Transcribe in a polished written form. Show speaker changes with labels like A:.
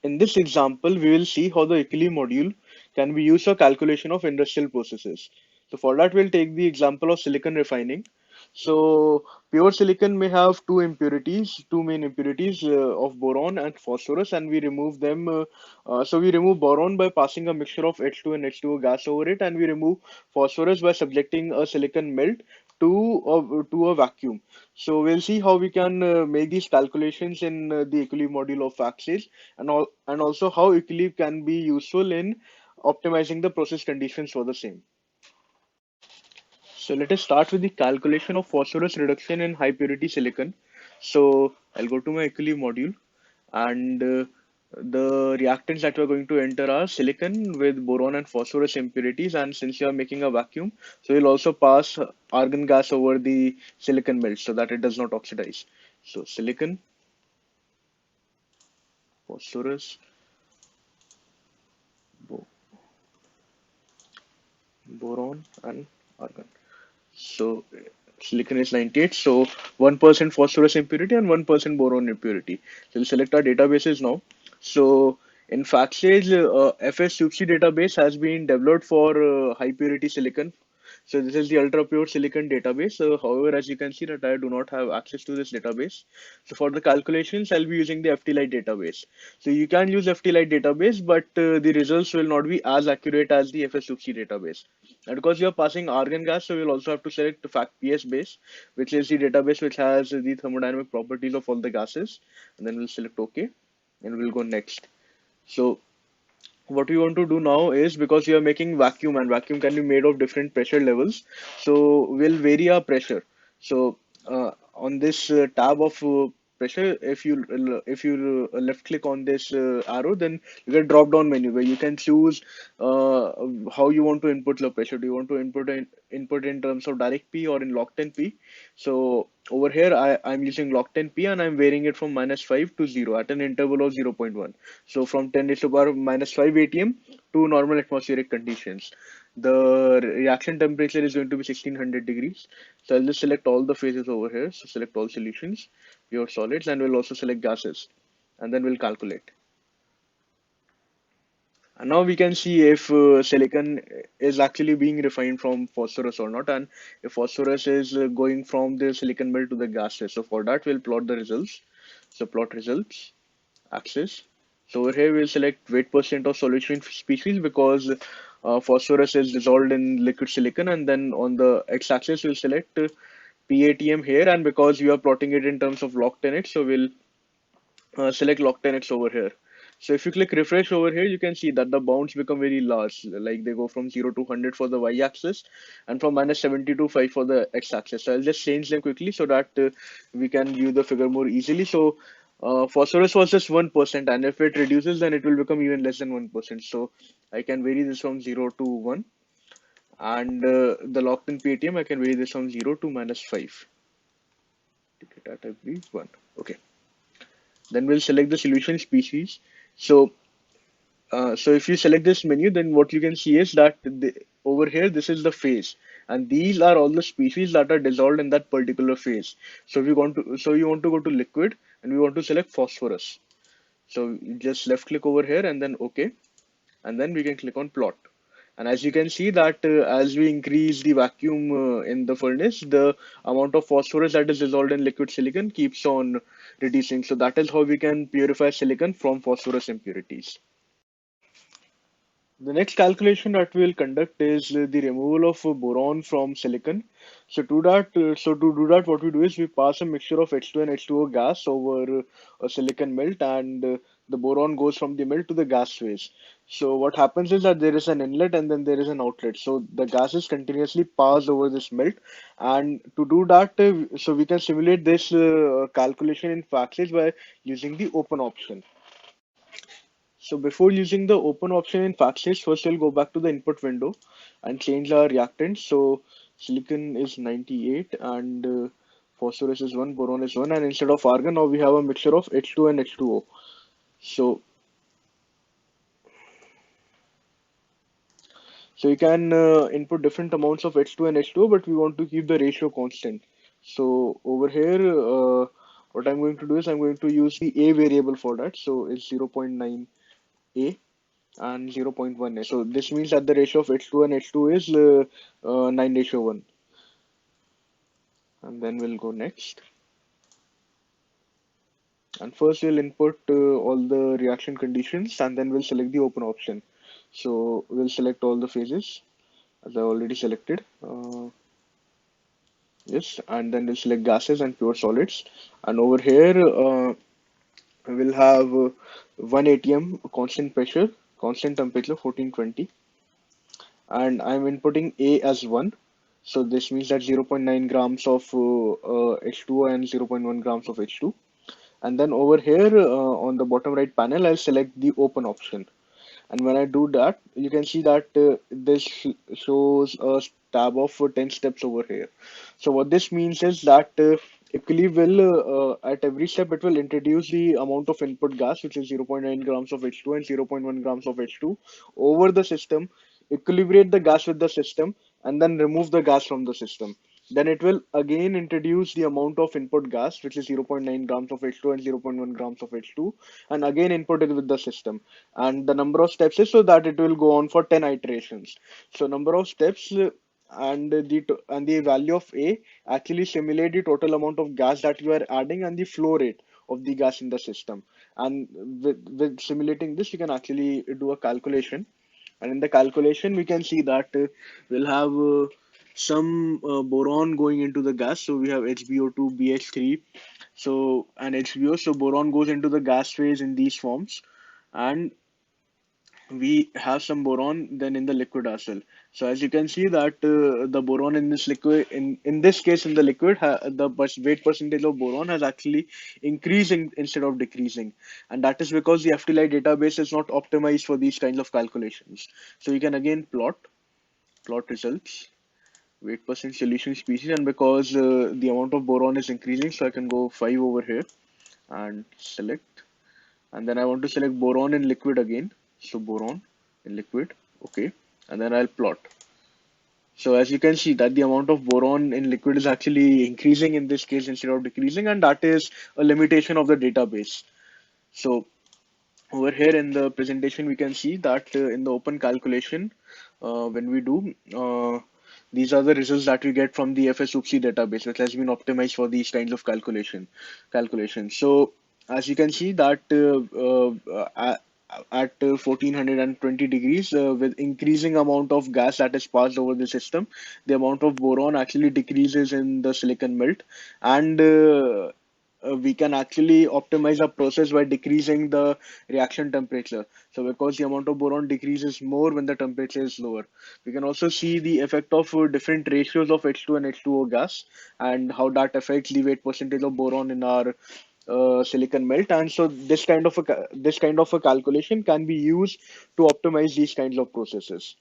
A: In this example, we will see how the equilibrium module can be used for calculation of industrial processes. So for that, we'll take the example of silicon refining. So pure silicon may have two main impurities of boron and phosphorus, and we remove them. So we remove boron by passing a mixture of H2 and H2O gas over it, and we remove phosphorus by subjecting a silicon melt to a vacuum. So we'll see how we can make these calculations in the equilibrium module of Axis, and also how equilibrium can be useful in optimizing the process conditions for the same. So let us start with the calculation of phosphorus reduction in high purity silicon. So I'll go to my equilibrium module, and the reactants that we're going to enter are silicon with boron and phosphorus impurities, and since you are making a vacuum, so you'll also pass argon gas over the silicon melt so that it does not oxidize. So silicon, phosphorus, bo boron, and argon. So silicon is 98, so 1% phosphorus impurity and 1% boron impurity. So we'll select our databases now. So in FactSage, FS-SUPSI database has been developed for high purity silicon. So this is the ultra pure silicon database. However, as you can see that I do not have access to this database. So for the calculations, I'll be using the FT-Lite database. So you can use FT-Lite database, but the results will not be as accurate as the FS-SUPSI database. And because you are passing argon gas, so we'll also have to select the FactPS base, which is the database which has the thermodynamic properties of all the gases. And then we'll select OK, and we'll go next. So what we want to do now is, because we are making vacuum and vacuum can be made of different pressure levels, so we'll vary our pressure. So on this tab of pressure, if you left click on this arrow, then you get drop down menu where you can choose how you want to input the pressure. Do you want to input in terms of direct P or in log 10 P? So over here I'm using log 10 P, and I'm varying it from -5 to 0 at an interval of 0.1. So from 10 raised to power -5 atm to normal atmospheric conditions. The reaction temperature is going to be 1600 degrees. So I'll just select all the phases over here. So select all solutions, pure solids, and we'll also select gases. And then we'll calculate. And now we can see if silicon is actually being refined from phosphorus or not, and if phosphorus is going from the silicon melt to the gases. So for that, we'll plot the results. So plot results, axis. So over here, we'll select weight percent of solution species, because phosphorus is dissolved in liquid silicon, and then on the x-axis, we'll select PATM here, and because we are plotting it in terms of log 10x, so we'll select log 10x over here. So if you click refresh over here, you can see that the bounds become very large. Like they go from 0 to 100 for the y-axis, and from -70 to 5 for the x-axis. So I'll just change them quickly so that we can view the figure more easily. So phosphorus was just 1%, and if it reduces, then it will become even less than 1%. So I can vary this from 0 to 1, and the locked in PATM, I can vary this from 0 to -5. Take it at every 1. Okay. Then we'll select the solution species. So so if you select this menu, then what you can see is that over here, this is the phase, and these are all the species that are dissolved in that particular phase. So you want to go to liquid, and we want to select phosphorus. So you just left click over here, and then OK, and then we can click on plot. And as you can see that as we increase the vacuum in the furnace, the amount of phosphorus that is dissolved in liquid silicon keeps on reducing. So that is how we can purify silicon from phosphorus impurities. The next calculation that we will conduct is the removal of boron from silicon. So to do that, what we do is we pass a mixture of H2 and H2O gas over a silicon melt, and the boron goes from the melt to the gas phase. So what happens is that there is an inlet and then there is an outlet. So the gases continuously pass over this melt, and to do that, so we can simulate this calculation in FactSage by using the open option. So before using the open option in FactStage, first we'll go back to the input window and change our reactants. So silicon is 98, and phosphorus is 1, boron is 1, and instead of argon, now we have a mixture of H2 and H2O. So, so you can input different amounts of H2 and H2O, but we want to keep the ratio constant. So over here, What I'm going to do is I'm going to use the A variable for that. So it's 0.9 A and 0.1 A. So this means that the ratio of H2 and H2 is 9:1. And then we'll go next. And first we'll input all the reaction conditions and then we'll select the open option. So we'll select all the phases as I already selected. Yes, and then we'll select gases and pure solids. And over here, we'll have 1 atm, constant pressure, constant temperature 1420, and I'm inputting A as 1. So this means that zero point 0.9 grams of H2O and zero point 0.1 grams of H2. And then over here on the bottom right panel, I'll select the open option. And when I do that, you can see that this shows a tab of 10 steps over here. So what this means is that Equally will at every step it will introduce the amount of input gas, which is zero point 0.9 grams of H2 and zero point 0.1 grams of H2 over the system, equilibrate the gas with the system, and then remove the gas from the system. Then it will again introduce the amount of input gas, which is zero point 0.9 grams of H2 and zero point 0.1 grams of H2, and again input it with the system. And the number of steps is so that it will go on for 10 iterations. So number of steps and the value of A actually simulate the total amount of gas that you are adding and the flow rate of the gas in the system. And with simulating this, you can actually do a calculation. And in the calculation, we can see that we'll have some boron going into the gas. So we have HBO2, BH3, so and HBO. So boron goes into the gas phase in these forms, and we have some boron then in the liquid as well. So as you can see that the boron in this liquid, in this case in the liquid, the weight percentage of boron has actually increasing instead of decreasing, and that is because the FTLI database is not optimized for these kinds of calculations. So you can again plot results, weight percent solution species, and because the amount of boron is increasing, so I can go 5 over here and select, and then I want to select boron in liquid again. So boron in liquid, okay, and then I'll plot. So as you can see that the amount of boron in liquid is actually increasing in this case instead of decreasing, and that is a limitation of the database. So over here in the presentation, we can see that in the open calculation, when we do, these are the results that we get from the FSUPC database, which has been optimized for these kinds of calculations. So as you can see that at 1420 degrees, with increasing amount of gas that is passed over the system, the amount of boron actually decreases in the silicon melt, and we can actually optimize our process by decreasing the reaction temperature. So because the amount of boron decreases more when the temperature is lower. We can also see the effect of different ratios of H2 and H2O gas and how that affects the weight percentage of boron in our silicon melt. And so this kind of a calculation can be used to optimize these kinds of processes.